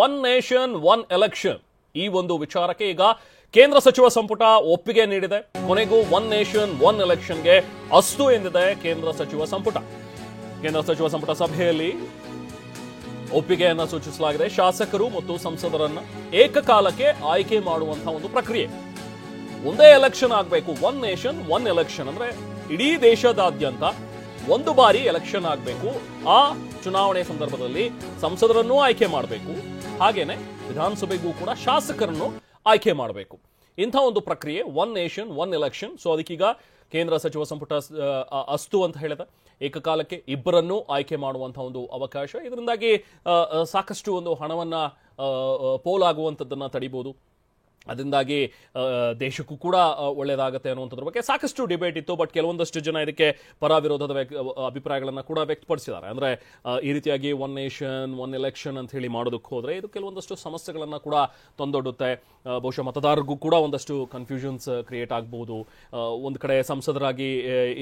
One nation one election ಈ ಒಂದು ವಿಚಾರಕ್ಕೆ ಈಗ ಕೇಂದ್ರ ಸಚಿವ ಸಂಪುಟ ಒಪ್ಪಿಗೆ ನೀಡಿದೆ. ಕೊನೆಗೂ ಒನ್ ನೇಷನ್ ಒನ್ ಎಲೆಕ್ಷನ್ಗೆ ಅಸ್ತು ಎಂದಿದೆ ಕೇಂದ್ರ ಸಚಿವ ಸಂಪುಟ. ಕೇಂದ್ರ ಸಚಿವ ಸಂಪುಟ ಸಭೆಯಲ್ಲಿ ಒಪ್ಪಿಗೆಯನ್ನ ಸೂಚಿಸಲಾಗಿದೆ. ಶಾಸಕರು ಮತ್ತು ಸಂಸದರನ್ನ ಏಕಕಾಲಕ್ಕೆ ಆಯ್ಕೆ ಮಾಡುವಂತಹ ಒಂದು ಪ್ರಕ್ರಿಯೆ. ಒಂದೇ ಎಲೆಕ್ಷನ್ ಆಗಬೇಕು. ಒನ್ ನೇಷನ್ ಒನ್ ಎಲೆಕ್ಷನ್ ಅಂದ್ರೆ ಇಡೀ ದೇಶದಾದ್ಯಂತ ಒಂದು ಬಾರಿ ಎಲೆಕ್ಷನ್ ಆಗಬೇಕು. ಆ ಚುನಾವಣೆ ಸಂದರ್ಭದಲ್ಲಿ ಸಂಸದರನ್ನೂ ಆಯ್ಕೆ ಮಾಡಬೇಕು, ಹಾಗೇನೆ ವಿಧಾನಸಭೆಗೂ ಕೂಡ ಶಾಸಕರನ್ನು ಆಯ್ಕೆ ಮಾಡಬೇಕು. ಇಂಥ ಒಂದು ಪ್ರಕ್ರಿಯೆ one nation one election. So ಅದಕ್ಕೀಗ ಕೇಂದ್ರ ಸಚಿವ ಸಂಪುಟ ಅಸ್ತು ಅಂತ ಹೇಳಿದೆ. ಏಕಕಾಲಕ್ಕೆ ಇಬ್ಬರನ್ನೂ ಆಯ್ಕೆ ಮಾಡುವಂತಹ ಒಂದು ಅವಕಾಶ. ಇದರಿಂದಾಗಿ ಸಾಕಷ್ಟು ಒಂದು ಹಣವನ್ನ ಪೋಲಾಗುವಂಥದ್ದನ್ನ ತಡಿಬಹುದು. ಅದರಿಂದಾಗಿ ದೇಶಕ್ಕೂ ಕೂಡ ಒಳ್ಳೆಯದಾಗುತ್ತೆ ಅನ್ನುವಂಥದ್ರ ಬಗ್ಗೆ ಸಾಕಷ್ಟು ಡಿಬೇಟ್ ಇತ್ತು. ಬಟ್ ಕೆಲವೊಂದಷ್ಟು ಜನ ಇದಕ್ಕೆ ಪರ ವಿರೋಧದ ಅಭಿಪ್ರಾಯಗಳನ್ನು ಕೂಡ ವ್ಯಕ್ತಪಡಿಸಿದ್ದಾರೆ. ಅಂದರೆ ಈ ರೀತಿಯಾಗಿ ಒನ್ ನೇಷನ್ ಒನ್ ಎಲೆಕ್ಷನ್ ಅಂತ ಹೇಳಿ ಮಾಡೋದಕ್ಕೆ ಹೋದರೆ ಇದು ಕೆಲವೊಂದಷ್ಟು ಸಮಸ್ಯೆಗಳನ್ನು ಕೂಡ ತಂದೊಡ್ಡುತ್ತೆ. ಬಹುಶಃ ಮತದಾರರಿಗೂ ಕೂಡ ಒಂದಷ್ಟು ಕನ್ಫ್ಯೂಷನ್ಸ್ ಕ್ರಿಯೇಟ್ ಆಗ್ಬೋದು. ಒಂದು ಕಡೆ ಸಂಸದರಾಗಿ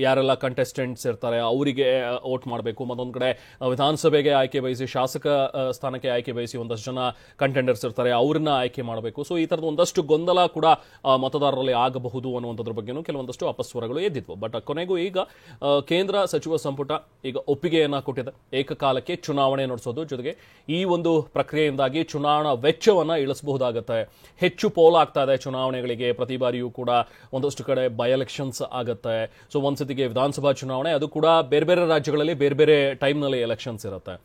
ಯಾರೆಲ್ಲ ಕಂಟೆಸ್ಟೆಂಟ್ಸ್ ಇರ್ತಾರೆ ಅವರಿಗೆ ವೋಟ್ ಮಾಡಬೇಕು, ಮತ್ತೊಂದು ಕಡೆ ವಿಧಾನಸಭೆಗೆ ಆಯ್ಕೆ ಬಯಸಿ ಶಾಸಕ ಸ್ಥಾನಕ್ಕೆ ಆಯ್ಕೆ ಬಯಸಿ ಒಂದಷ್ಟು ಜನ ಕಂಟೆಂಡರ್ಸ್ ಇರ್ತಾರೆ, ಅವ್ರನ್ನ ಆಯ್ಕೆ ಮಾಡಬೇಕು. ಸೊ ಈ ಥರದ ಒಂದಷ್ಟು ಗೊಂದಲ ಕೂಡ ಮತದಾರರಲ್ಲಿ ಆಗಬಹುದು ಅನ್ನುವಂಥದ್ರ ಬಗ್ಗೆನೂ ಕೆಲವೊಂದಷ್ಟು ಅಪಸ್ವರಗಳು ಎದ್ದಿದ್ವು. ಬಟ್ ಕೊನೆಗೂ ಈಗ ಕೇಂದ್ರ ಸಚಿವ ಸಂಪುಟ ಈಗ ಒಪ್ಪಿಗೆಯನ್ನ ಕೊಟ್ಟಿದೆ. ಏಕಕಾಲಕ್ಕೆ ಚುನಾವಣೆ ನಡೆಸೋದು, ಜೊತೆಗೆ ಈ ಒಂದು ಪ್ರಕ್ರಿಯೆಯಿಂದಾಗಿ ಚುನಾವಣಾ ವೆಚ್ಚವನ್ನ ಇಳಿಸಬಹುದಾಗುತ್ತೆ. ಹೆಚ್ಚು ಪೋಲ್ ಆಗ್ತಾ ಇದೆ ಚುನಾವಣೆಗಳಿಗೆ. ಪ್ರತಿ ಬಾರಿಯೂ ಕೂಡ ಒಂದಷ್ಟು ಕಡೆ ಬೈ ಎಲೆಕ್ಷನ್ಸ್ ಆಗುತ್ತೆ. ಸೊ ಒಂದ್ಸತಿಗೆ ವಿಧಾನಸಭಾ ಚುನಾವಣೆ, ಅದು ಕೂಡ ಬೇರೆ ಬೇರೆ ರಾಜ್ಯಗಳಲ್ಲಿ ಬೇರೆ ಬೇರೆ ಟೈಮ್ನಲ್ಲಿ ಎಲೆಕ್ಷನ್ಸ್ ಇರುತ್ತೆ.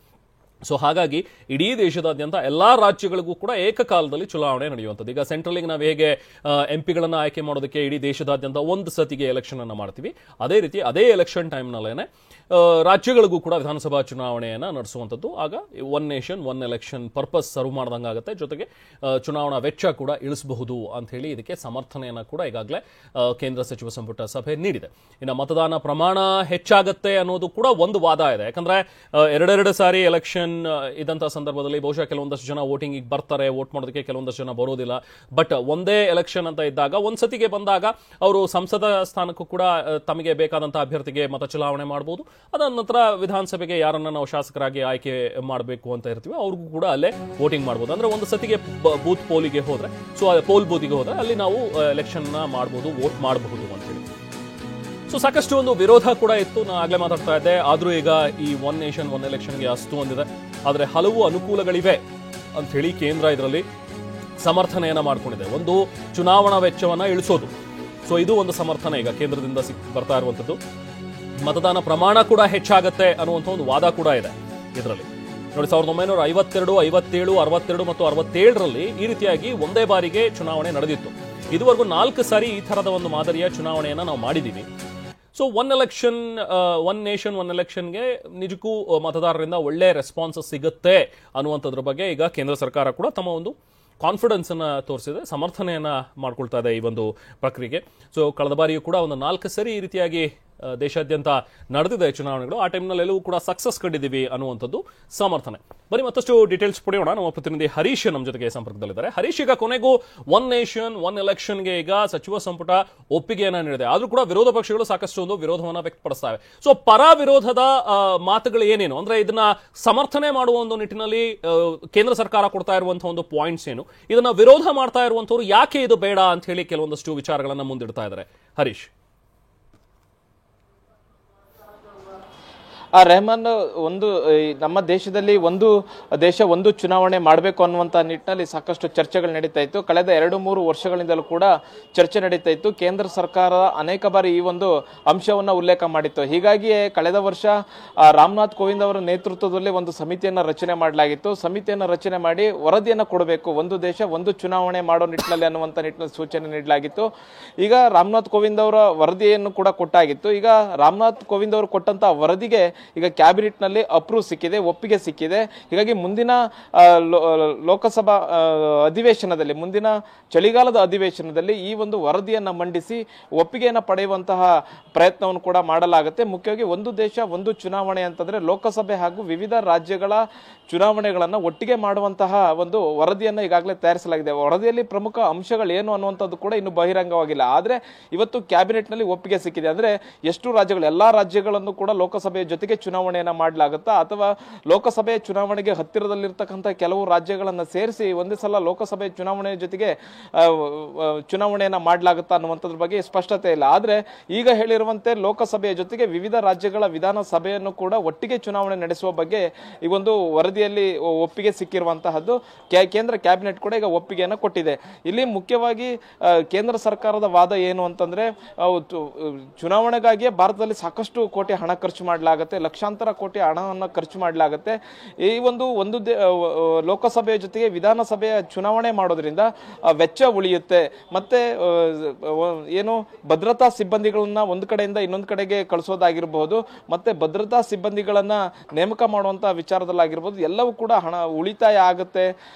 ಸೊ ಹಾಗಾಗಿ ಇಡೀ ದೇಶದಾದ್ಯಂತ ಎಲ್ಲಾ ರಾಜ್ಯಗಳಿಗೂ ಕೂಡ ಏಕಕಾಲದಲ್ಲಿ ಚುನಾವಣೆ ನಡೆಯುವಂಥದ್ದು. ಈಗ ಸೆಂಟ್ರಲ್ಗೆ ನಾವು ಹೇಗೆ ಎಂಪಿಗಳನ್ನು ಆಯ್ಕೆ ಮಾಡೋದಕ್ಕೆ ಇಡೀ ದೇಶದಾದ್ಯಂತ ಒಂದು ಸತಿಗೆ ಎಲೆಕ್ಷನ್ ಅನ್ನು ಮಾಡ್ತೀವಿ, ಅದೇ ರೀತಿ ಅದೇ ಎಲೆಕ್ಷನ್ ಟೈಮ್ನಲ್ಲೇನೆ ರಾಜ್ಯಗಳಿಗೂ ಕೂಡ ವಿಧಾನಸಭಾ ಚುನಾವಣೆಯನ್ನ ನಡೆಸುವಂಥದ್ದು. ಆಗ one nation one election purpose serve ಮಾಡ್ದಂಗಾಗುತ್ತೆ. ಜೊತೆಗೆ ಚುನಾವಣಾ ವೆಚ್ಚ ಕೂಡ ಇಳಿಸಬಹುದು ಅಂತ ಹೇಳಿ ಇದಕ್ಕೆ ಸಮರ್ಥನೆಯನ್ನ ಕೂಡ ಈಗಾಗಲೇ ಕೇಂದ್ರ ಸಚಿವ ಸಂಪುಟ ಸಭೆ ನೀಡಿದೆ. ಇನ್ನು ಮತದಾನ ಪ್ರಮಾಣ ಹೆಚ್ಚಾಗತ್ತೆ ಅನ್ನೋದು ಕೂಡ ಒಂದು ವಾದ ಇದೆ. ಯಾಕಂದ್ರೆ ಎರಡೆರಡು ಸಾರಿ ಎಲೆಕ್ಷನ್ ಇದಂತ ಸಂದರ್ಭದಲ್ಲಿ ಬಹುಶಃ ಕೆಲವೊಂದಷ್ಟು ಜನ ವೋಟಿಂಗ್ ಬರ್ತಾರೆ, ವೋಟ್ ಮಾಡೋದಕ್ಕೆ ಕೆಲವೊಂದಷ್ಟು ಜನ ಬರೋದಿಲ್ಲ. ಬಟ್ ಒಂದೇ ಎಲೆಕ್ಷನ್ ಅಂತ ಇದ್ದಾಗ ಒಂದ್ಸತಿಗೆ ಬಂದಾಗ ಅವರು ಸಂಸದ ಸ್ಥಾನಕ್ಕೂ ಕೂಡ ತಮಗೆ ಬೇಕಾದಂತಹ ಅಭ್ಯರ್ಥಿಗೆ ಮತ ಚಲಾವಣೆ ಮಾಡಬಹುದು. ಅದಾದ ನಂತರ ವಿಧಾನಸಭೆಗೆ ಯಾರನ್ನ ನಾವು ಶಾಸಕರಾಗಿ ಆಯ್ಕೆ ಮಾಡಬೇಕು ಅಂತ ಇರ್ತೀವಿ ಅವ್ರಿಗೂ ಕೂಡ ಅಲ್ಲೇ ವೋಟಿಂಗ್ ಮಾಡಬಹುದು. ಅಂದ್ರೆ ಒಂದು ಸತಿಗೆ ಬೂತ್ ಪೋಲಿಗೆ ಹೋದ್ರೆ, ಸೊ ಪೋಲ್ ಬೂತಿಗೆ ಹೋದ್ರೆ ಅಲ್ಲಿ ನಾವು ಎಲೆಕ್ಷನ್ ಮಾಡಬಹುದು, ವೋಟ್ ಮಾಡಬಹುದು ಅಂತ ಹೇಳಿ. ಸೊ ಸಾಕಷ್ಟು ಒಂದು ವಿರೋಧ ಕೂಡ ಇತ್ತು, ನಾನು ಆಗ್ಲೇ ಮಾತಾಡ್ತಾ ಇದ್ದೆ. ಆದ್ರೂ ಈಗ ಈ ಒನ್ ನೇಷನ್ ಒನ್ ಎಲೆಕ್ಷನ್ಗೆ ಅಸ್ತು ಹೊಂದಿದೆ. ಆದ್ರೆ ಹಲವು ಅನುಕೂಲಗಳಿವೆ ಅಂತ ಹೇಳಿ ಕೇಂದ್ರ ಇದರಲ್ಲಿ ಸಮರ್ಥನೆಯನ್ನ ಮಾಡ್ಕೊಂಡಿದೆ. ಒಂದು ಚುನಾವಣಾ ವೆಚ್ಚವನ್ನ ಇಳಿಸೋದು, ಸೊ ಇದು ಒಂದು ಸಮರ್ಥನೆ ಈಗ ಕೇಂದ್ರದಿಂದ ಬರ್ತಾ ಇರುವಂತದ್ದು. ಮತದಾನ ಪ್ರಮಾಣ ಕೂಡ ಹೆಚ್ಚಾಗತ್ತೆ ಅನ್ನುವಂಥ ಒಂದು ವಾದ ಕೂಡ ಇದೆ ಇದರಲ್ಲಿ. ನೋಡಿ, 1952, 57, 62 ಮತ್ತು 67ರಲ್ಲಿ ಈ ರೀತಿಯಾಗಿ ಒಂದೇ ಬಾರಿಗೆ ಚುನಾವಣೆ ನಡೆದಿತ್ತು. ಇದುವರೆಗೂ 4 ಸಾರಿ ಈ ತರದ ಒಂದು ಮಾದರಿಯ ಚುನಾವಣೆಯನ್ನ ನಾವು ಮಾಡಿದ್ದೀವಿ. So one election one nation one ಎಲೆಕ್ಷನ್ಗೆ ನಿಜಕ್ಕೂ ಮತದಾರರಿಂದ ಒಳ್ಳೆ ರೆಸ್ಪಾನ್ಸ್ ಸಿಗುತ್ತೆ ಅನ್ನುವಂಥದ್ರ ಬಗ್ಗೆ ಈಗ ಕೇಂದ್ರ ಸರ್ಕಾರ ಕೂಡ ತಮ್ಮ ಒಂದು ಕಾನ್ಫಿಡೆನ್ಸ್ ಅನ್ನ ತೋರಿಸಿದೆ, ಸಮರ್ಥನೆಯನ್ನ ಮಾಡ್ಕೊಳ್ತಾ ಇದೆ ಈ ಒಂದು ಪ್ರಕ್ರಿಯೆಗೆ. ಸೊ ಕಳೆದ ಬಾರಿಯೂ ಕೂಡ ಒಂದು 4 ಸರಿ ಈ ರೀತಿಯಾಗಿ ದೇಶಾದ್ಯಂತ ನಡೆದಿದೆ ಚುನಾವಣೆಗಳು. ಆ ಟೈಮ್ನಲ್ಲಿ ಎಲ್ಲವೂ ಕೂಡ ಸಕ್ಸಸ್ ಕಂಡಿದ್ದೀವಿ ಅನ್ನುವಂಥದ್ದು ಸಮರ್ಥನೆ. ಬರೀ ಮತ್ತಷ್ಟು ಡೀಟೇಲ್ಸ್ ಪಡೆಯೋಣ. ನಮ್ಮ ಪ್ರತಿನಿಧಿ ಹರೀಶ್ ನಮ್ಮ ಜೊತೆಗೆ ಸಂಪರ್ಕದಲ್ಲಿದ್ದಾರೆ. ಹರೀಶ್, ಈಗ ಕೊನೆಗೂ ಒನ್ ನೇಷನ್ ಒನ್ ಎಲೆಕ್ಷನ್ಗೆ ಈಗ ಸಚಿವ ಸಂಪುಟ ಒಪ್ಪಿಗೆಯನ್ನ ನೀಡಿದೆ. ಆದ್ರೂ ಕೂಡ ವಿರೋಧ ಪಕ್ಷಗಳು ಸಾಕಷ್ಟು ಒಂದು ವಿರೋಧವನ್ನ ವ್ಯಕ್ತಪಡಿಸ್ತವೆ. ಸೊ ಪರ ವಿರೋಧದ ಮಾತುಗಳು ಏನೇನು, ಅಂದ್ರೆ ಇದನ್ನ ಸಮರ್ಥನೆ ಮಾಡುವ ಒಂದು ನಿಟ್ಟಿನಲ್ಲಿ ಕೇಂದ್ರ ಸರ್ಕಾರ ಕೊಡ್ತಾ ಇರುವಂತಹ ಒಂದು ಪಾಯಿಂಟ್ಸ್ ಏನು, ಇದನ್ನ ವಿರೋಧ ಮಾಡ್ತಾ ಇರುವಂತವ್ರು ಯಾಕೆ ಇದು ಬೇಡ ಅಂತ ಹೇಳಿ ಕೆಲವೊಂದಷ್ಟು ವಿಚಾರಗಳನ್ನ ಮುಂದಿಡ್ತಾ ಇದ್ದಾರೆ. ಹರೀಶ್. ರೆಹಮಾನ್, ಒಂದು ನಮ್ಮ ದೇಶದಲ್ಲಿ ಒಂದು ದೇಶ ಒಂದು ಚುನಾವಣೆ ಮಾಡಬೇಕು ಅನ್ನುವಂಥ ನಿಟ್ಟಿನಲ್ಲಿ ಸಾಕಷ್ಟು ಚರ್ಚೆಗಳು ನಡೀತಾ ಇತ್ತು. ಕಳೆದ 2-3 ವರ್ಷಗಳಿಂದಲೂ ಕೂಡ ಚರ್ಚೆ ನಡೀತಾ ಇತ್ತು. ಕೇಂದ್ರ ಸರ್ಕಾರ ಅನೇಕ ಬಾರಿ ಈ ಒಂದು ಅಂಶವನ್ನು ಉಲ್ಲೇಖ ಮಾಡಿತ್ತು. ಹೀಗಾಗಿಯೇ ಕಳೆದ ವರ್ಷ ರಾಮನಾಥ್ ಕೋವಿಂದ್ ಅವರ ನೇತೃತ್ವದಲ್ಲಿ ಒಂದು ಸಮಿತಿಯನ್ನು ರಚನೆ ಮಾಡಲಾಗಿತ್ತು. ಸಮಿತಿಯನ್ನು ರಚನೆ ಮಾಡಿ ವರದಿಯನ್ನು ಕೊಡಬೇಕು, ಒಂದು ದೇಶ ಒಂದು ಚುನಾವಣೆ ಮಾಡೋ ನಿಟ್ಟಿನಲ್ಲಿ ಅನ್ನುವಂಥ ನಿಟ್ಟಿನಲ್ಲಿ ಸೂಚನೆ ನೀಡಲಾಗಿತ್ತು. ಈಗ ರಾಮನಾಥ್ ಕೋವಿಂದ್ ಅವರ ವರದಿಯನ್ನು ಕೂಡ ಕೊಟ್ಟಾಗಿತ್ತು. ಈಗ ರಾಮನಾಥ್ ಕೋವಿಂದ್ ಅವರು ಕೊಟ್ಟಂತ ವರದಿಗೆ ಈಗ ಕ್ಯಾಬಿನೆಟ್ ನಲ್ಲಿ ಅಪ್ರೂವ್ ಸಿಕ್ಕಿದೆ, ಒಪ್ಪಿಗೆ ಸಿಕ್ಕಿದೆ. ಹೀಗಾಗಿ ಮುಂದಿನ ಲೋಕಸಭಾ ಅಧಿವೇಶನದಲ್ಲಿ, ಮುಂದಿನ ಚಳಿಗಾಲದ ಅಧಿವೇಶನದಲ್ಲಿ ಈ ಒಂದು ವರದಿಯನ್ನ ಮಂಡಿಸಿ ಒಪ್ಪಿಗೆಯನ್ನು ಪಡೆಯುವಂತಹ ಪ್ರಯತ್ನವನ್ನು ಕೂಡ ಮಾಡಲಾಗುತ್ತೆ. ಮುಖ್ಯವಾಗಿ ಒಂದು ದೇಶ ಒಂದು ಚುನಾವಣೆ ಅಂತಂದ್ರೆ ಲೋಕಸಭೆ ಹಾಗೂ ವಿವಿಧ ರಾಜ್ಯಗಳ ಚುನಾವಣೆಗಳನ್ನ ಒಟ್ಟಿಗೆ ಮಾಡುವಂತಹ ಒಂದು ವರದಿಯನ್ನ ಈಗಾಗಲೇ ತಯಾರಿಸಲಾಗಿದೆ. ವರದಿಯಲ್ಲಿ ಪ್ರಮುಖ ಅಂಶಗಳು ಏನು ಅನ್ನುವಂಥದ್ದು ಕೂಡ ಇನ್ನು ಬಹಿರಂಗವಾಗಿಲ್ಲ. ಆದ್ರೆ ಇವತ್ತು ಕ್ಯಾಬಿನೆಟ್ ನಲ್ಲಿ ಒಪ್ಪಿಗೆ ಸಿಕ್ಕಿದೆ. ಅಂದ್ರೆ ಎಷ್ಟು ರಾಜ್ಯಗಳು, ಎಲ್ಲಾ ರಾಜ್ಯಗಳನ್ನು ಕೂಡ ಲೋಕಸಭೆಯ ಜೊತೆಗೆ ಒಟ್ಟಿಗೆ ಚುನಾವಣೆಯನ್ನ ಮಾಡಲಾಗುತ್ತಾ ಅಥವಾ ಲೋಕಸಭೆ ಚುನಾವಣೆಗೆ ಹತ್ತಿರದಲ್ಲಿರ್ತಕ್ಕಂಥ ಕೆಲವು ರಾಜ್ಯಗಳನ್ನ ಸೇರಿಸಿ ಒಂದೇ ಸಲ ಲೋಕಸಭೆ ಚುನಾವಣೆ ಜೊತೆಗೆ ಚುನಾವಣೆಯನ್ನ ಮಾಡಲಾಗುತ್ತಾ ಅನ್ನುವಂಥದ್ರ ಬಗ್ಗೆ ಸ್ಪಷ್ಟತೆ ಇಲ್ಲ. ಆದ್ರೆ ಈಗ ಹೇಳಿರುವಂತೆ ಲೋಕಸಭೆಯ ಜೊತೆಗೆ ವಿವಿಧ ರಾಜ್ಯಗಳ ವಿಧಾನಸಭೆಯನ್ನು ಕೂಡ ಒಟ್ಟಿಗೆ ಚುನಾವಣೆ ನಡೆಸುವ ಬಗ್ಗೆ ಈ ಒಂದು ವರದಿಯಲ್ಲಿ ಒಪ್ಪಿಗೆ ಸಿಕ್ಕಿರುವಂತಹದ್ದು. ಕೇಂದ್ರ ಕ್ಯಾಬಿನೆಟ್ ಕೂಡ ಈಗ ಒಪ್ಪಿಗೆಯನ್ನು ಕೊಟ್ಟಿದೆ. ಇಲ್ಲಿ ಮುಖ್ಯವಾಗಿ ಕೇಂದ್ರ ಸರ್ಕಾರದ ವಾದ ಏನು ಅಂತಂದ್ರೆ ಚುನಾವಣೆಗಾಗಿಯೇ ಭಾರತದಲ್ಲಿ ಸಾಕಷ್ಟು ಕೋಟಿ ಹಣ ಖರ್ಚು ಮಾಡಲಾಗುತ್ತೆ, ಲಕ್ಷಾಂತರ ಕೋಟಿ ಹಣವನ್ನು ಖರ್ಚು ಮಾಡಲಾಗುತ್ತೆ. ಈ ಒಂದು ಲೋಕಸಭೆಯ ಜೊತೆಗೆ ವಿಧಾನಸಭೆಯ ಚುನಾವಣೆ ಮಾಡೋದ್ರಿಂದ ವೆಚ್ಚ ಉಳಿಯುತ್ತೆ. ಮತ್ತೆ ಏನು ಭದ್ರತಾ ಸಿಬ್ಬಂದಿಗಳನ್ನ ಒಂದು ಕಡೆಯಿಂದ ಇನ್ನೊಂದು ಕಡೆಗೆ ಕಳಿಸೋದಾಗಿರ್ಬಹುದು, ಮತ್ತೆ ಭದ್ರತಾ ಸಿಬ್ಬಂದಿಗಳನ್ನ ನೇಮಕ ಮಾಡುವಂತಹ ವಿಚಾರದಲ್ಲಾಗಿರ್ಬೋದು, ಎಲ್ಲವೂ ಕೂಡ ಹಣ ಉಳಿತಾಯ ಆಗುತ್ತೆ.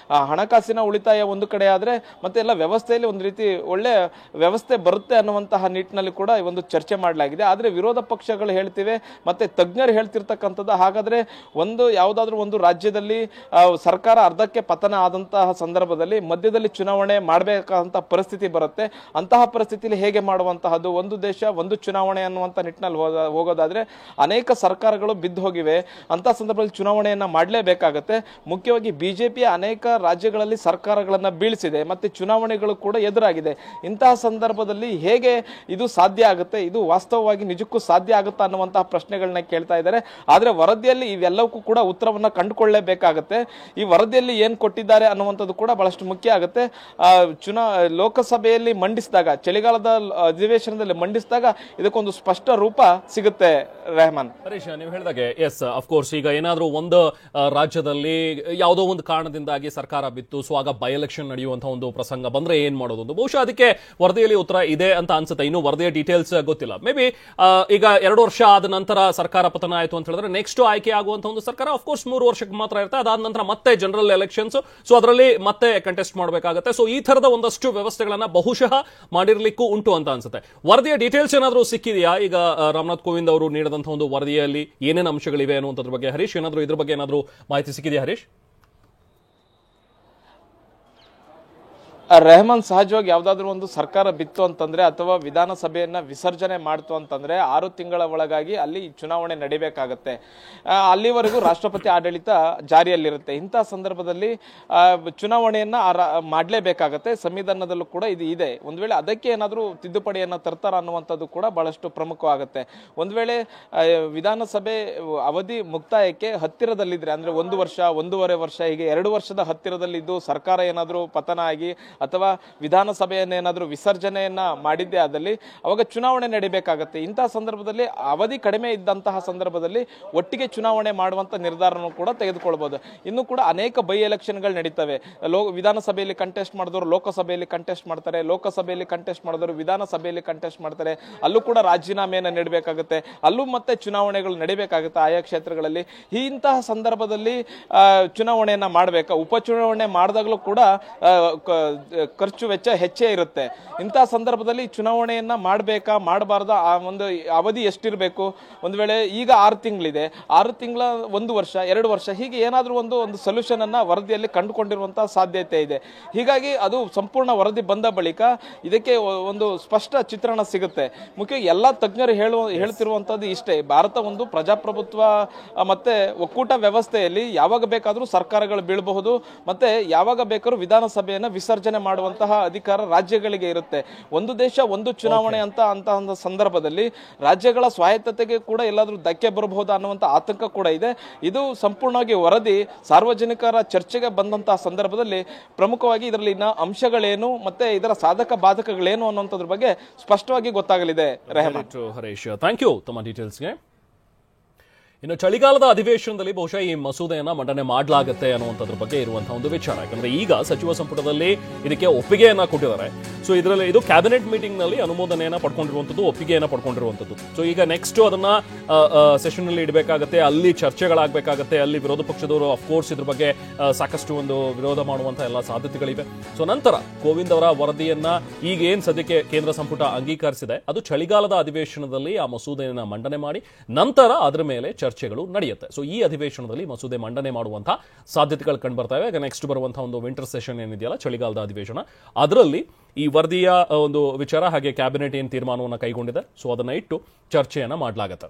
ಹಣಕಾಸಿನ ಉಳಿತಾಯ ಒಂದು ಕಡೆ ಆದ್ರೆ ಮತ್ತೆ ಎಲ್ಲ ವ್ಯವಸ್ಥೆಯಲ್ಲಿ ಒಂದು ರೀತಿ ಒಳ್ಳೆ ವ್ಯವಸ್ಥೆ ಬರುತ್ತೆ ಅನ್ನುವಂತಹ ನಿಟ್ಟಿನಲ್ಲಿ ಕೂಡ ಒಂದು ಚರ್ಚೆ ಮಾಡಲಾಗಿದೆ. ಆದ್ರೆ ವಿರೋಧ ಪಕ್ಷಗಳು ಹೇಳ್ತಿವೆ ಮತ್ತೆ ತಜ್ಞರು ಹೇಳ್ತಿರ್ತಕ್ಕಂಥದ್ದು, ಹಾಗಾದ್ರೆ ಯಾವುದಾದ್ರೂ ಒಂದು ರಾಜ್ಯದಲ್ಲಿ ಸರ್ಕಾರ ಅರ್ಧಕ್ಕೆ ಪತನ ಆದಂತಹ ಸಂದರ್ಭದಲ್ಲಿ ಮಧ್ಯದಲ್ಲಿ ಚುನಾವಣೆ ಮಾಡಬೇಕಾದಂತಹ ಪರಿಸ್ಥಿತಿ ಬರುತ್ತೆ. ಅಂತಹ ಪರಿಸ್ಥಿತಿಯಲ್ಲಿ ಹೇಗೆ ಮಾಡುವಂತಹದ್ದು? ಒಂದು ದೇಶ ಒಂದು ಚುನಾವಣೆ ಅನ್ನುವಂತ ನಿಟ್ಟಿನಲ್ಲಿ ಹೋಗೋದಾದ್ರೆ ಅನೇಕ ಸರ್ಕಾರಗಳು ಬಿದ್ದು ಹೋಗಿವೆ. ಅಂತಹ ಸಂದರ್ಭದಲ್ಲಿ ಚುನಾವಣೆಯನ್ನ ಮಾಡಲೇಬೇಕಾಗತ್ತೆ. ಮುಖ್ಯವಾಗಿ ಬಿಜೆಪಿಯ ಅನೇಕ ರಾಜ್ಯಗಳಲ್ಲಿ ಸರ್ಕಾರಗಳನ್ನ ಬೀಳಿಸಿದೆ, ಮತ್ತೆ ಚುನಾವಣೆಗಳು ಕೂಡ ಎದುರಾಗಿದೆ. ಇಂತಹ ಸಂದರ್ಭದಲ್ಲಿ ಹೇಗೆ ಇದು ಸಾಧ್ಯ ಆಗುತ್ತೆ, ಇದು ವಾಸ್ತವವಾಗಿ ನಿಜಕ್ಕೂ ಸಾಧ್ಯ ಆಗುತ್ತಾ ಅನ್ನುವಂತಹ ಪ್ರಶ್ನೆಗಳನ್ನ ಕೇಳ್ತಾ ಇದ್ದಾರೆ. ಆದ್ರೆ ವರದಿಯಲ್ಲಿ ಇವೆಲ್ಲವಕ್ಕೂ ಕೂಡ ಉತ್ತರವನ್ನ ಕಂಡುಕೊಳ್ಳಲೇಬೇಕಾಗತ್ತೆ. ಈ ವರದಿಯಲ್ಲಿ ಏನ್ ಕೊಟ್ಟಿದ್ದಾರೆ ಅನ್ನುವಂಥದ್ದು ಕೂಡ ಬಹಳಷ್ಟು ಮುಖ್ಯ ಆಗುತ್ತೆ. ಲೋಕಸಭೆಯಲ್ಲಿ ಮಂಡಿಸಿದಾಗ, ಚಳಿಗಾಲದ ಅಧಿವೇಶನದಲ್ಲಿ ಮಂಡಿಸಿದಾಗ ಇದಕ್ಕೊಂದು ಸ್ಪಷ್ಟ ರೂಪ ಸಿಗುತ್ತೆ. ರೆಹಮಾನ್, ಹರೀಶ್, ನೀವು ಹೇಳಿದಾಗೆ ಎಸ್ ಅಫ್ಕೋರ್ಸ್ ಈಗ ಏನಾದ್ರೂ ಒಂದು ರಾಜ್ಯದಲ್ಲಿ ಯಾವುದೋ ಒಂದು ಕಾರಣದಿಂದಾಗಿ ಸರ್ಕಾರ ಬಿತ್ತು, ಸೊ ಆಗ ಬೈ ಎಲೆಕ್ಷನ್ ನಡೆಯುವಂತಹ ಒಂದು ಪ್ರಸಂಗ ಬಂದ್ರೆ ಏನ್ ಮಾಡೋದು? ಬಹುಶಃ ಅದಕ್ಕೆ ವರದಿಯಲ್ಲಿ ಉತ್ತರ ಇದೆ ಅಂತ ಅನ್ಸುತ್ತೆ. ಇನ್ನು ವರದಿಯ ಡೀಟೇಲ್ಸ್ ಗೊತ್ತಿಲ್ಲ. ಮೇ ಬಿ ಈಗ 2 ವರ್ಷ ಆದ ನಂತರ ಸರ್ಕಾರ ಪತನ ಆಯಿತು ಅಂತ ಹೇಳಿದ್ರೆ ನೆಕ್ಸ್ಟ್ ಆಯ್ಕೆ ಆಗುವಂತಹ ಒಂದು ಸರ್ಕಾರ ಅಫ್ಕೋರ್ಸ್ 3 ವರ್ಷಕ್ಕೆ ಮಾತ್ರ ಇರುತ್ತೆ. ಅದಾದ ನಂತರ ಮತ್ತೆ ಜನರಲ್ ಎಲೆಕ್ಷನ್ಸ್, ಸೊ ಅದರಲ್ಲಿ ಮತ್ತೆ ಕಂಟೆಸ್ಟ್ ಮಾಡಬೇಕಾಗುತ್ತೆ. ಸೊ ಈ ತರದ ಒಂದಷ್ಟು ವ್ಯವಸ್ಥೆಗಳನ್ನ ಬಹುಶಃ ಮಾಡಿರ್ಲಿಕ್ಕೂ ಉಂಟು ಅಂತ ಅನ್ಸುತ್ತೆ. ವರದಿಯ ಡೀಟೇಲ್ಸ್ ಏನಾದರೂ ಸಿಕ್ಕಿದೆಯಾ? ಈಗ ರಾಮನಾಥ್ ಕೋವಿಂದ್ ಅವರು ನೀಡಿದಂತಹ ಒಂದು ವರದಿಯಲ್ಲಿ ಏನೇನು ಅಂಶಗಳಿವೆ ಅನ್ನುವಂಥದ್ರ ಬಗ್ಗೆ ಹರೀಶ್ ಏನಾದರೂ ಇದ್ರ ಬಗ್ಗೆ ಏನಾದರೂ ಮಾಹಿತಿ ಸಿಕ್ಕಿದೆಯಾ ಹರೀಶ್? ರೆಹಮಾನ್, ಸಹಜವಾಗಿ ಯಾವ್ದಾದ್ರು ಒಂದು ಸರ್ಕಾರ ಬಿತ್ತು ಅಂತಂದ್ರೆ ಅಥವಾ ವಿಧಾನಸಭೆಯನ್ನ ವಿಸರ್ಜನೆ ಮಾಡ್ತು ಅಂತಂದ್ರೆ 6 ತಿಂಗಳ ಒಳಗಾಗಿ ಅಲ್ಲಿ ಚುನಾವಣೆ ನಡಿಬೇಕಾಗತ್ತೆ. ಅಲ್ಲಿವರೆಗೂ ರಾಷ್ಟ್ರಪತಿ ಆಡಳಿತ ಜಾರಿಯಲ್ಲಿರುತ್ತೆ. ಇಂತಹ ಸಂದರ್ಭದಲ್ಲಿ ಚುನಾವಣೆಯನ್ನ ಮಾಡಲೇಬೇಕಾಗತ್ತೆ. ಸಂವಿಧಾನದಲ್ಲೂ ಕೂಡ ಇದು ಇದೆ. ಒಂದ್ ವೇಳೆ ಅದಕ್ಕೆ ಏನಾದ್ರೂ ತಿದ್ದುಪಡಿಯನ್ನ ತರ್ತಾರ ಅನ್ನುವಂಥದ್ದು ಕೂಡ ಬಹಳಷ್ಟು ಪ್ರಮುಖವಾಗುತ್ತೆ. ಒಂದ್ ವೇಳೆ ವಿಧಾನಸಭೆ ಅವಧಿ ಮುಕ್ತಾಯಕ್ಕೆ ಹತ್ತಿರದಲ್ಲಿದ್ರೆ ಅಂದ್ರೆ 1 ವರ್ಷ 1.5 ವರ್ಷ ಹೀಗೆ 2 ವರ್ಷದ ಹತ್ತಿರದಲ್ಲಿದ್ದು ಸರ್ಕಾರ ಏನಾದ್ರೂ ಪತನ ಆಗಿ ಅಥವಾ ವಿಧಾನಸಭೆಯನ್ನೇನಾದ್ರೂ ವಿಸರ್ಜನೆಯನ್ನ ಮಾಡಿದ್ದೇ ಆದಲ್ಲಿ ಅವಾಗ ಚುನಾವಣೆ ನಡಿಬೇಕಾಗತ್ತೆ. ಇಂತಹ ಸಂದರ್ಭದಲ್ಲಿ ಅವಧಿ ಕಡಿಮೆ ಇದ್ದಂತಹ ಸಂದರ್ಭದಲ್ಲಿ ಒಟ್ಟಿಗೆ ಚುನಾವಣೆ ಮಾಡುವಂತ ನಿರ್ಧಾರವನ್ನು ಕೂಡ ತೆಗೆದುಕೊಳ್ಬಹುದು. ಇನ್ನು ಕೂಡ ಅನೇಕ ಬೈ ಎಲೆಕ್ಷನ್ಗಳು ನಡೀತವೆ. ವಿಧಾನಸಭೆಯಲ್ಲಿ ಕಂಟೆಸ್ಟ್ ಮಾಡಿದವರು ಲೋಕಸಭೆಯಲ್ಲಿ ಕಂಟೆಸ್ಟ್ ಮಾಡ್ತಾರೆ, ಲೋಕಸಭೆಯಲ್ಲಿ ಕಂಟೆಸ್ಟ್ ಮಾಡಿದವರು ವಿಧಾನಸಭೆಯಲ್ಲಿ ಕಂಟೆಸ್ಟ್ ಮಾಡ್ತಾರೆ. ಅಲ್ಲೂ ಕೂಡ ರಾಜೀನಾಮೆಯನ್ನ ನೀಡಬೇಕಾಗುತ್ತೆ, ಅಲ್ಲೂ ಮತ್ತೆ ಚುನಾವಣೆಗಳು ನಡಿಬೇಕಾಗುತ್ತೆ ಆಯಾ ಕ್ಷೇತ್ರಗಳಲ್ಲಿ. ಇಂತಹ ಸಂದರ್ಭದಲ್ಲಿ ಚುನಾವಣೆಯನ್ನ ಮಾಡಬೇಕಾ? ಉಪಚುನಾವಣೆ ಮಾಡಿದಾಗಲೂ ಕೂಡ ಖರ್ಚು ವೆಚ್ಚ ಹೆಚ್ಚೇ ಇರುತ್ತೆ. ಇಂತಹ ಸಂದರ್ಭದಲ್ಲಿ ಚುನಾವಣೆಯನ್ನ ಮಾಡಬೇಕಾ ಮಾಡಬಾರ್ದ? ಆ ಒಂದು ಅವಧಿ ಎಷ್ಟಿರಬೇಕು? ಒಂದು ವೇಳೆ ಈಗ 6 ತಿಂಗಳಿದೆ, 6 ತಿಂಗಳ 1 ವರ್ಷ 2 ವರ್ಷ ಹೀಗೆ ಏನಾದ್ರೂ ಒಂದು ಸೊಲ್ಯೂಷನ್ ಅನ್ನ ವರದಿಯಲ್ಲಿ ಕಂಡುಕೊಂಡಿರುವಂತಹ ಸಾಧ್ಯತೆ ಇದೆ. ಹೀಗಾಗಿ ಅದು ಸಂಪೂರ್ಣ ವರದಿ ಬಂದ ಬಳಿಕ ಇದಕ್ಕೆ ಒಂದು ಸ್ಪಷ್ಟ ಚಿತ್ರಣ ಸಿಗುತ್ತೆ. ಮುಖ್ಯವಾಗಿ ಎಲ್ಲಾ ತಜ್ಞರು ಹೇಳ್ತಿರುವಂತದ್ದು ಇಷ್ಟೇ, ಭಾರತ ಒಂದು ಪ್ರಜಾಪ್ರಭುತ್ವ ಮತ್ತೆ ಒಕ್ಕೂಟ ವ್ಯವಸ್ಥೆಯಲ್ಲಿ ಯಾವಾಗ ಬೇಕಾದ್ರೂ ಸರ್ಕಾರಗಳು ಬೀಳಬಹುದು, ಮತ್ತೆ ಯಾವಾಗ ಬೇಕಾದ್ರೂ ವಿಧಾನಸಭೆಯನ್ನ ವಿಸರ್ಜನೆ ಮಾಡುವಂತಹ ಅಧಿಕಾರ ರಾಜ್ಯಗಳಿಗೆ ಇರುತ್ತೆ. ಒಂದು ದೇಶ ಒಂದು ಚುನಾವಣೆ ಅಂತ ಸಂದರ್ಭದಲ್ಲಿ ರಾಜ್ಯಗಳ ಸ್ವಾಯತ್ತತೆಗೆ ಕೂಡ ಎಲ್ಲಾದ್ರೂ ಧಕ್ಕೆ ಬರಬಹುದು ಅನ್ನುವಂತ ಆತಂಕ ಕೂಡ ಇದೆ. ಇದು ಸಂಪೂರ್ಣವಾಗಿ ವರದಿ ಸಾರ್ವಜನಿಕರ ಚರ್ಚೆಗೆ ಬಂದಂತಹ ಸಂದರ್ಭದಲ್ಲಿ ಪ್ರಮುಖವಾಗಿ ಇದರಲ್ಲಿನ ಅಂಶಗಳೇನು ಮತ್ತೆ ಇದರ ಸಾಧಕ ಬಾಧಕಗಳೇನು ಅನ್ನುವಂಥದ್ರ ಬಗ್ಗೆ ಸ್ಪಷ್ಟವಾಗಿ ಗೊತ್ತಾಗಲಿದೆ. ರೆಹಮಾನ್, ಹರೀಶ್, ಥ್ಯಾಂಕ್ ಯು ತಮ್ಮ ಡೀಟೇಲ್ಸ್ಗೆ. ಇನ್ನು ಚಳಿಗಾಲದ ಅಧಿವೇಶನದಲ್ಲಿ ಬಹುಶಃ ಈ ಮಸೂದೆಯನ್ನ ಮಂಡನೆ ಮಾಡಲಾಗುತ್ತೆ ಅನ್ನುವಂಥದ್ರ ಬಗ್ಗೆ ಇರುವಂತಹ ಒಂದು ವಿಚಾರ. ಯಾಕಂದ್ರೆ ಈಗ ಸಚಿವ ಸಂಪುಟದಲ್ಲಿ ಇದಕ್ಕೆ ಒಪ್ಪಿಗೆಯನ್ನ ಕೊಟ್ಟಿದ್ದಾರೆ. ಸೊ ಇದರಲ್ಲಿ ಇದು ಕ್ಯಾಬಿನೆಟ್ ಮೀಟಿಂಗ್ ನಲ್ಲಿ ಅನುಮೋದನೆಯನ್ನ ಪಡ್ಕೊಂಡಿರುವಂತದ್ದು, ಒಪ್ಪಿಗೆಯನ್ನ ಪಡ್ಕೊಂಡಿರುವಂತದ್ದು. ಸೊ ಈಗ ನೆಕ್ಸ್ಟ್ ಅದನ್ನ ಸೆಷನ್ ನಲ್ಲಿ ಇಡಬೇಕಾಗತ್ತೆ, ಅಲ್ಲಿ ಚರ್ಚೆಗಳಾಗಬೇಕಾಗತ್ತೆ. ಅಲ್ಲಿ ವಿರೋಧ ಪಕ್ಷದವರು ಅಫ್ಕೋರ್ಸ್ ಇದ್ರ ಬಗ್ಗೆ ಸಾಕಷ್ಟು ಒಂದು ವಿರೋಧ ಮಾಡುವಂತಹ ಎಲ್ಲ ಸಾಧ್ಯತೆಗಳಿವೆ. ಸೊ ನಂತರ ಕೋವಿಂದ್ ಅವರ ವರದಿಯನ್ನ ಈಗ ಏನ್ ಸದ್ಯಕ್ಕೆ ಕೇಂದ್ರ ಸಂಪುಟ ಅಂಗೀಕರಿಸಿದೆ, ಅದು ಚಳಿಗಾಲದ ಅಧಿವೇಶನದಲ್ಲಿ ಆ ಮಸೂದೆಯನ್ನ ಮಂಡನೆ ಮಾಡಿ ನಂತರ ಅದರ ಮೇಲೆ ಚರ್ಚೆಗಳು ನಡೆಯುತ್ತೆ. ಸೊ ಈ ಅಧಿವೇಶನದಲ್ಲಿ ಮಸೂದೆ ಮಂಡನೆ ಮಾಡುವಂತಹ ಸಾಧ್ಯತೆಗಳು ಕಂಡು ಬರ್ತಾ ಇವೆ. ನೆಕ್ಸ್ಟ್ ಬರುವಂತಹ ಒಂದು ವಿಂಟರ್ ಸೆಷನ್ ಏನಿದೆಯಲ್ಲ, ಚಳಿಗಾಲದ ಅಧಿವೇಶನ, ಅದರಲ್ಲಿ ಈ ವರದಿಯ ಒಂದು ವಿಚಾರ ಹಾಗೆ ಕ್ಯಾಬಿನೆಟ್ ಏನ್ ತೀರ್ಮಾನವನ್ನು ಕೈಗೊಂಡಿದೆ, ಸೊ ಅದನ್ನ ಇಟ್ಟು ಚರ್ಚೆಯನ್ನ ಮಾಡಲಾಗುತ್ತೆ.